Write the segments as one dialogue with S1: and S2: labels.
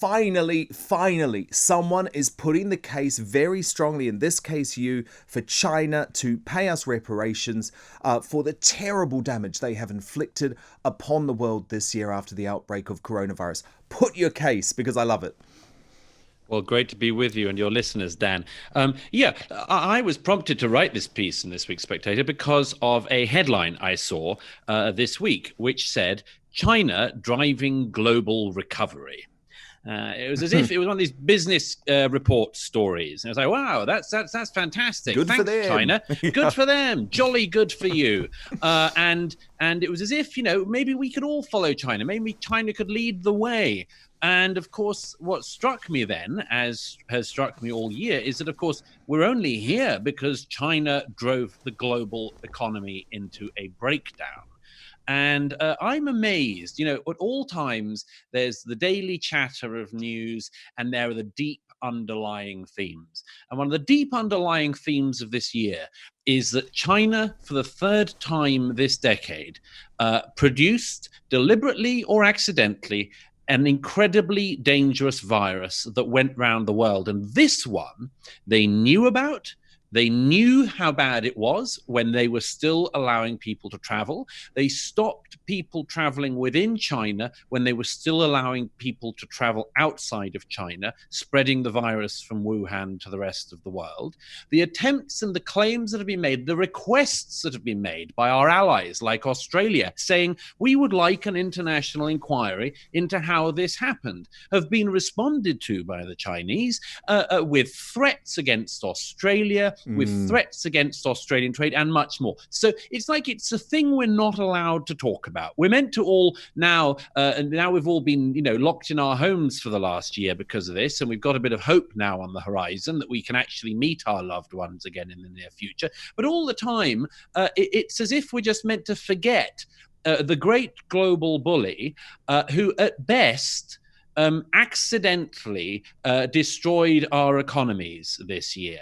S1: finally, someone is putting the case very strongly, in this case for China to pay us reparations for the terrible damage they have inflicted upon the world this year after the outbreak of coronavirus. Put your case, because I love it.
S2: Well, great to be with you and your listeners, Dan. I was prompted to write this piece in this week's Spectator because of a headline I saw this week, which said, China driving global recovery. It was as if it was one of these business report stories. And I was like, wow, that's fantastic.
S1: Good
S2: Thanks,
S1: for them.
S2: China.
S1: Yeah.
S2: Good for them. Jolly good for you. And it was as if, maybe we could all follow China. Maybe China could lead the way. And of course, what struck me then, as has struck me all year, is that, of course, we're only here because China drove the global economy into a breakdown. And I'm amazed, at all times, there's the daily chatter of news and there are the deep underlying themes. And one of the deep underlying themes of this year is that China, for the third time this decade, produced deliberately or accidentally an incredibly dangerous virus that went round the world. And this one they knew about. They knew how bad it was when they were still allowing people to travel. They stopped people traveling within China when they were still allowing people to travel outside of China, spreading the virus from Wuhan to the rest of the world. The attempts and the claims that have been made, the requests that have been made by our allies like Australia, saying we would like an international inquiry into how this happened, have been responded to by the Chinese with threats against Australia, with threats against Australian trade and much more. So it's like it's a thing we're not allowed to talk about. We're meant to all now, and now we've all been, locked in our homes for the last year because of this, and we've got a bit of hope now on the horizon that we can actually meet our loved ones again in the near future. But all the time, it's as if we're just meant to forget the great global bully who, at best, accidentally destroyed our economies this year.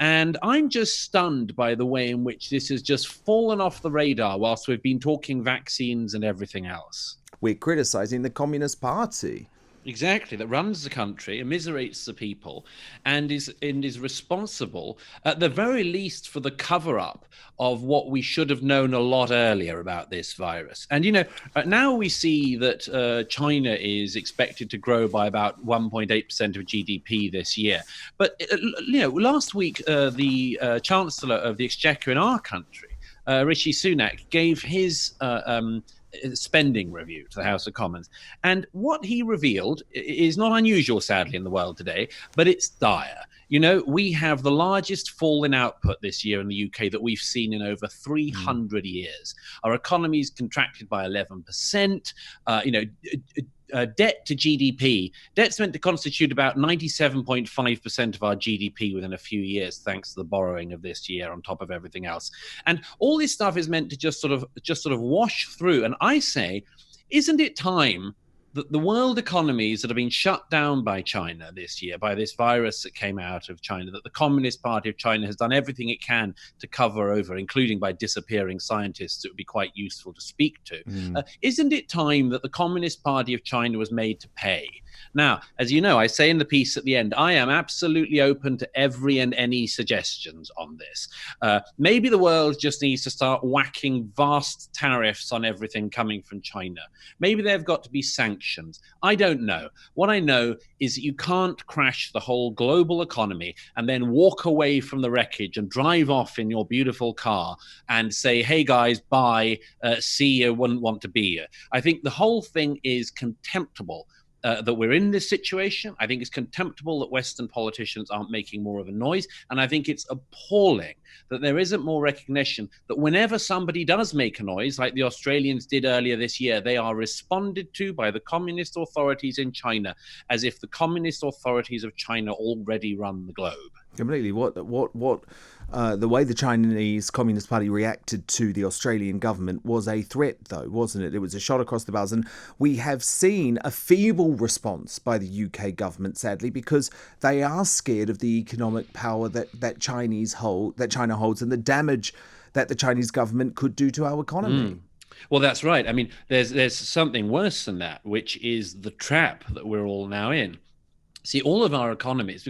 S2: And I'm just stunned by the way in which this has just fallen off the radar whilst we've been talking vaccines and everything else.
S1: We're criticizing the Communist Party.
S2: Exactly, that runs the country, immiserates the people, and is responsible, at the very least, for the cover-up of what we should have known a lot earlier about this virus. And, now we see that China is expected to grow by about 1.8% of GDP this year. But, last week, the Chancellor of the Exchequer in our country, Rishi Sunak, gave his spending review to the House of Commons. And what he revealed is not unusual, sadly, in the world today, but it's dire. We have the largest fall in output this year in the UK that we've seen in over 300 years. Our economy's contracted by 11%. Debt to GDP. Debt's meant to constitute about 97.5% of our GDP within a few years, thanks to the borrowing of this year on top of everything else. And all this stuff is meant to just sort of wash through. And I say, isn't it time that the world economies that have been shut down by China this year, by this virus that came out of China, that the Communist Party of China has done everything it can to cover over, including by disappearing scientists it would be quite useful to speak to. Isn't it time that the Communist Party of China was made to pay? Now, as you know, I say in the piece at the end, I am absolutely open to every and any suggestions on this. Maybe the world just needs to start whacking vast tariffs on everything coming from China. Maybe they've got to be sanctions. I don't know. What I know is that you can't crash the whole global economy and then walk away from the wreckage and drive off in your beautiful car and say, hey guys, bye, see you, wouldn't want to be here. I think the whole thing is contemptible. That we're in this situation. I think it's contemptible that Western politicians aren't making more of a noise. And I think it's appalling that there isn't more recognition that whenever somebody does make a noise, like the Australians did earlier this year, they are responded to by the communist authorities in China as if the communist authorities of China already run the globe.
S1: Completely. The way the Chinese Communist Party reacted to the Australian government was a threat, though, wasn't it? It was a shot across the bows. And we have seen a feeble response by the UK government, sadly, because they are scared of the economic power that China holds and the damage that the Chinese government could do to our economy.
S2: Well, that's right. I mean, there's something worse than that, which is the trap that we're all now in. See, all of our economies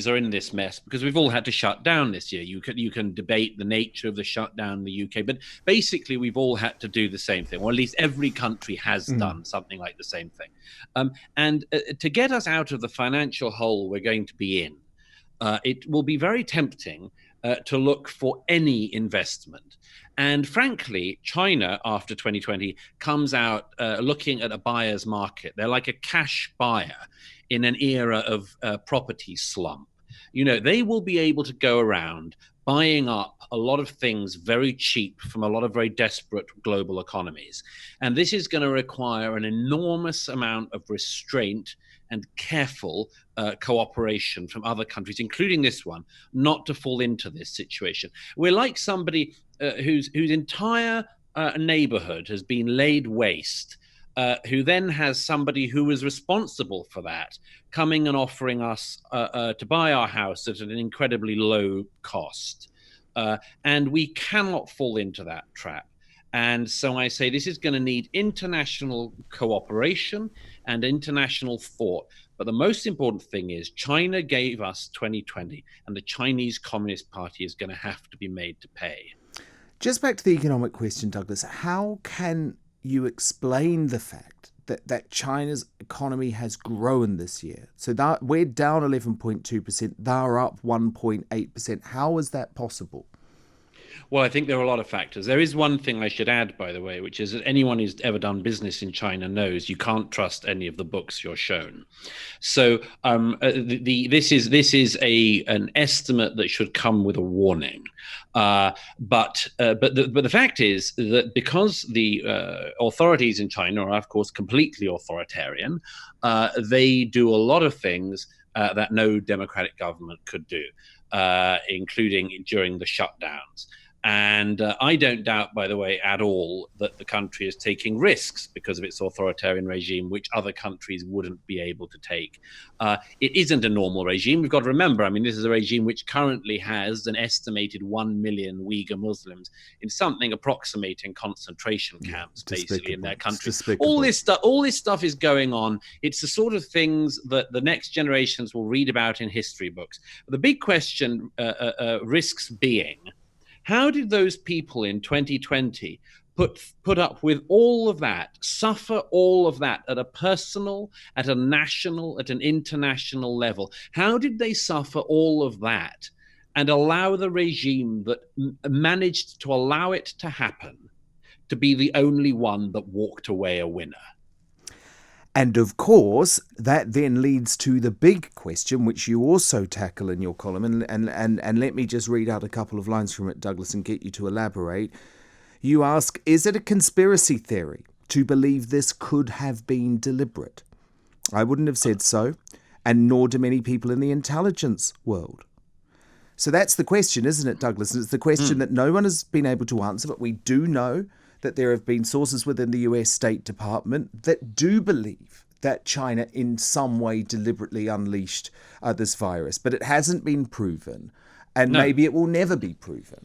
S2: are in this mess because we've all had to shut down this year. You can debate the nature of the shutdown in the UK, but basically we've all had to do the same thing, or at least every country has
S1: Mm.
S2: done something like the same thing. And to get us out of the financial hole we're going to be in, it will be very tempting to look for any investment. And frankly, China after 2020 comes out looking at a buyer's market. They're like a cash buyer in an era of property slump. They will be able to go around buying up a lot of things very cheap from a lot of very desperate global economies. And this is going to require an enormous amount of restraint and careful cooperation from other countries, including this one, not to fall into this situation. We're like somebody whose entire neighborhood has been laid waste, who then has somebody who is responsible for that coming and offering us to buy our house at an incredibly low cost. And we cannot fall into that trap. And so I say this is going to need international cooperation and international thought. But the most important thing is China gave us 2020, and the Chinese Communist Party is going to have to be made to pay.
S1: Just back to the economic question, Douglas. How can you explain the fact that China's economy has grown this year? So that we're down 11.2%, they're up 1.8%. How is that possible?
S2: Well, I think there are a lot of factors. There is one thing I should add, by the way, which is that anyone who's ever done business in China knows you can't trust any of the books you're shown. So this is an estimate that should come with a warning. But the fact is that because the authorities in China are, of course, completely authoritarian, they do a lot of things that no democratic government could do, including during the shutdowns. And I don't doubt, by the way, at all that the country is taking risks because of its authoritarian regime, which other countries wouldn't be able to take. It isn't a normal regime. We've got to remember, I mean, this is a regime which currently has an estimated 1 million Uyghur Muslims in something approximating concentration camps, basically, in their country. All this stuff is going on. It's the sort of things that the next generations will read about in history books. The big question, risks being, how did those people in 2020 put up with all of that, suffer all of that at a personal, at a national, at an international level? How did they suffer all of that and allow the regime that managed to allow it to happen to be the only one that walked away a winner?
S1: And of course, that then leads to the big question, which you also tackle in your column. And let me just read out a couple of lines from it, Douglas, and get you to elaborate. You ask, is it a conspiracy theory to believe this could have been deliberate? I wouldn't have said so, and nor do many people in the intelligence world. So that's the question, isn't it, Douglas? And it's the question that no one has been able to answer, but we do know that there have been sources within the US State Department that do believe that China in some way deliberately unleashed this virus, but it hasn't been proven, and maybe it will never be proven.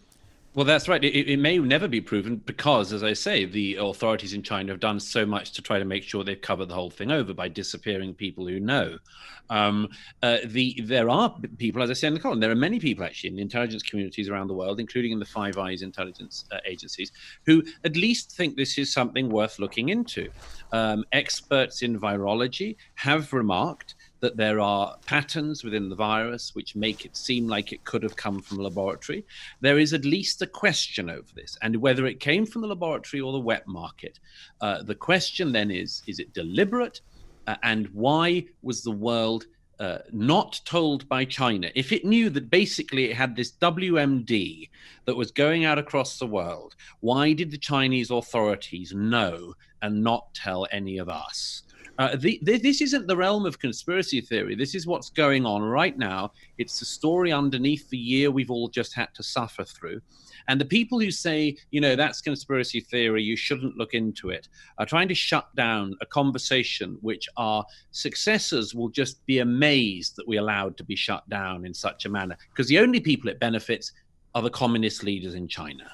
S2: Well, that's right. It may never be proven because, as I say, the authorities in China have done so much to try to make sure they've covered the whole thing over by disappearing people who know. There are people, as I say in the column, there are many people actually in the intelligence communities around the world, including in the Five Eyes intelligence agencies, who at least think this is something worth looking into. Experts in virology have remarked that there are patterns within the virus which make it seem like it could have come from a laboratory. There is at least a question over this, and whether it came from the laboratory or the wet market. The question then is it deliberate? And why was the world not told by China? If it knew that basically it had this WMD that was going out across the world, why did the Chinese authorities know and not tell any of us? This isn't the realm of conspiracy theory. This is what's going on right now. It's the story underneath the year we've all just had to suffer through. And the people who say, that's conspiracy theory, you shouldn't look into it, are trying to shut down a conversation which our successors will just be amazed that we allowed to be shut down in such a manner. Because the only people it benefits are the communist leaders in China.